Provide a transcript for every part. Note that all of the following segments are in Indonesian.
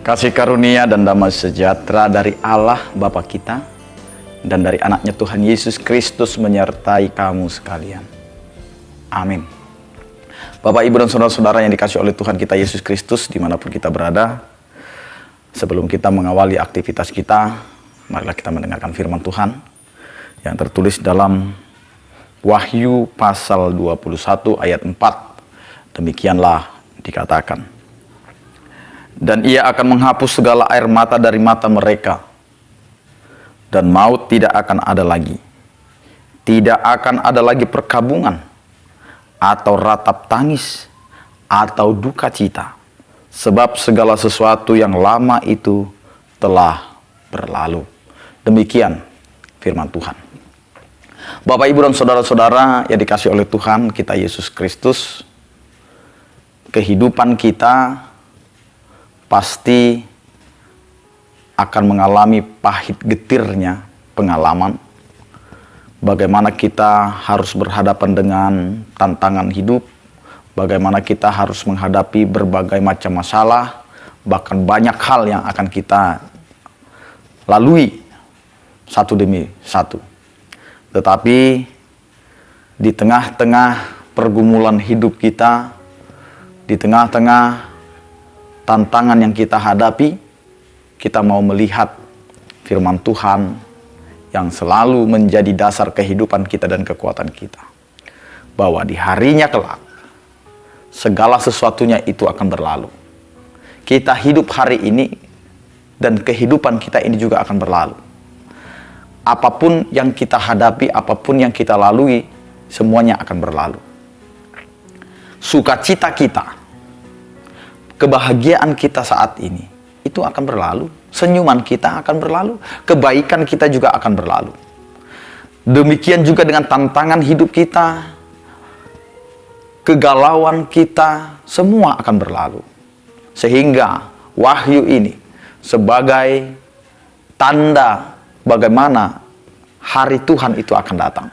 Kasih karunia dan damai sejahtera dari Allah Bapa kita dan dari anaknya Tuhan Yesus Kristus menyertai kamu sekalian. Amin. Bapak, Ibu, dan saudara-saudara yang dikasihi oleh Tuhan kita Yesus Kristus dimanapun kita berada, sebelum kita mengawali aktivitas kita, marilah kita mendengarkan firman Tuhan yang tertulis dalam Wahyu pasal 21 ayat 4. Demikianlah dikatakan, dan ia akan menghapus segala air mata dari mata mereka, dan maut tidak akan ada lagi. Tidak akan ada lagi perkabungan, atau ratap tangis, atau duka cita, sebab segala sesuatu yang lama itu telah berlalu. Demikian firman Tuhan. Bapak, Ibu, dan saudara-saudara yang dikasihi oleh Tuhan kita Yesus Kristus, kehidupan kita pasti akan mengalami pahit getirnya pengalaman. Bagaimana kita harus berhadapan dengan tantangan hidup, bagaimana kita harus menghadapi berbagai macam masalah, bahkan banyak hal yang akan kita lalui satu demi satu. Tetapi di tengah-tengah pergumulan hidup kita, di tengah-tengah tantangan yang kita hadapi, kita mau melihat firman Tuhan yang selalu menjadi dasar kehidupan kita dan kekuatan kita. Bahwa di harinya kelak, segala sesuatunya itu akan berlalu. Kita hidup hari ini dan kehidupan kita ini juga akan berlalu. Apapun yang kita hadapi, apapun yang kita lalui, semuanya akan berlalu. Sukacita kita, kebahagiaan kita saat ini, itu akan berlalu. Senyuman kita akan berlalu. Kebaikan kita juga akan berlalu. Demikian juga dengan tantangan hidup kita, kegalauan kita, semua akan berlalu. Sehingga wahyu ini sebagai tanda bagaimana hari Tuhan itu akan datang.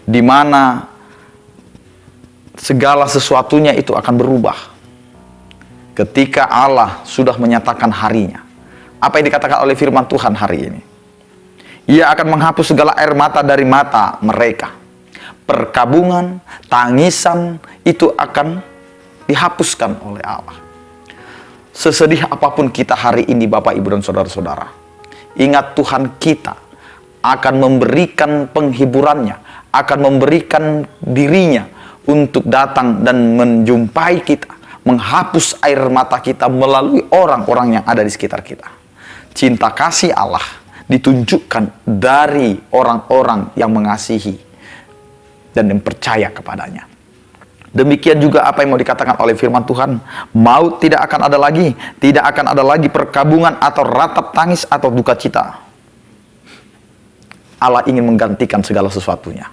Di mana segala sesuatunya itu akan berubah. Ketika Allah sudah menyatakan harinya. Apa yang dikatakan oleh firman Tuhan hari ini? Ia akan menghapus segala air mata dari mata mereka. Perkabungan, tangisan itu akan dihapuskan oleh Allah. Sesedih apapun kita hari ini, Bapak, Ibu, dan saudara-saudara, ingat Tuhan kita akan memberikan penghiburannya, akan memberikan dirinya untuk datang dan menjumpai kita, menghapus air mata kita melalui orang-orang yang ada di sekitar kita. Cinta kasih Allah ditunjukkan dari orang-orang yang mengasihi dan yang percaya kepadanya. Demikian juga apa yang mau dikatakan oleh firman Tuhan. Maut tidak akan ada lagi. Tidak akan ada lagi perkabungan atau ratap tangis atau duka cita. Allah ingin menggantikan segala sesuatunya.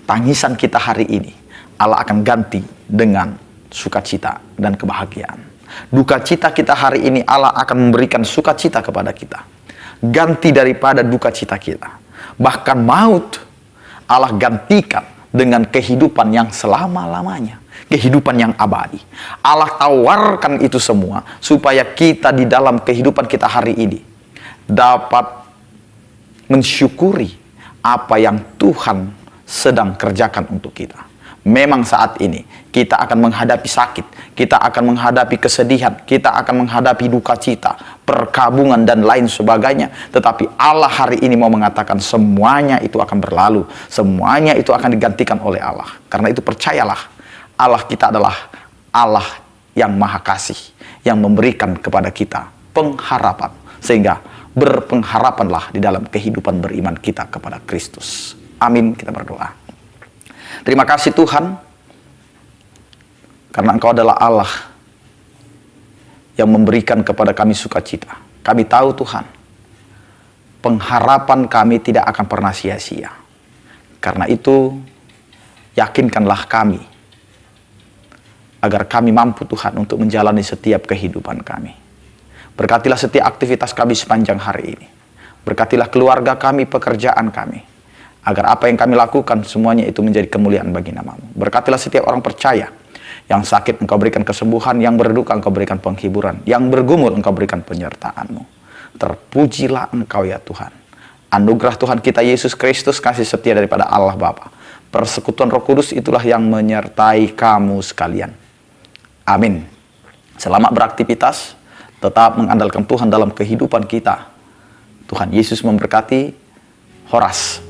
Tangisan kita hari ini, Allah akan ganti dengan sukacita dan kebahagiaan. Duka cita kita hari ini, Allah akan memberikan sukacita kepada kita. Ganti daripada duka cita kita. Bahkan maut, Allah gantikan dengan kehidupan yang selama-lamanya. Kehidupan yang abadi. Allah tawarkan itu semua supaya kita di dalam kehidupan kita hari ini dapat mensyukuri apa yang Tuhan sedang kerjakan untuk kita. Memang saat ini kita akan menghadapi sakit, kita akan menghadapi kesedihan, kita akan menghadapi duka cita, perkabungan dan lain sebagainya. Tetapi Allah hari ini mau mengatakan semuanya itu akan berlalu, semuanya itu akan digantikan oleh Allah. Karena itu percayalah, Allah kita adalah Allah yang maha kasih, yang memberikan kepada kita pengharapan. Sehingga berpengharapanlah di dalam kehidupan beriman kita kepada Kristus. Amin, kita berdoa. Terima kasih Tuhan, karena Engkau adalah Allah yang memberikan kepada kami sukacita. Kami tahu Tuhan, pengharapan kami tidak akan pernah sia-sia. Karena itu, yakinkanlah kami, agar kami mampu Tuhan untuk menjalani setiap kehidupan kami. Berkatilah setiap aktivitas kami sepanjang hari ini. Berkatilah keluarga kami, pekerjaan kami. Agar apa yang kami lakukan semuanya itu menjadi kemuliaan bagi nama-Mu. Berkatilah setiap orang percaya Yang sakit Engkau berikan kesembuhan, yang berduka Engkau berikan penghiburan, yang bergumul Engkau berikan penyertaan-Mu. Terpujilah Engkau ya Tuhan. Anugerah Tuhan kita Yesus Kristus, kasih setia daripada Allah Bapa, persekutuan Roh Kudus itulah yang menyertai kamu sekalian. Amin. Selamat beraktivitas, tetap mengandalkan Tuhan dalam kehidupan kita. Tuhan Yesus memberkati. Horas.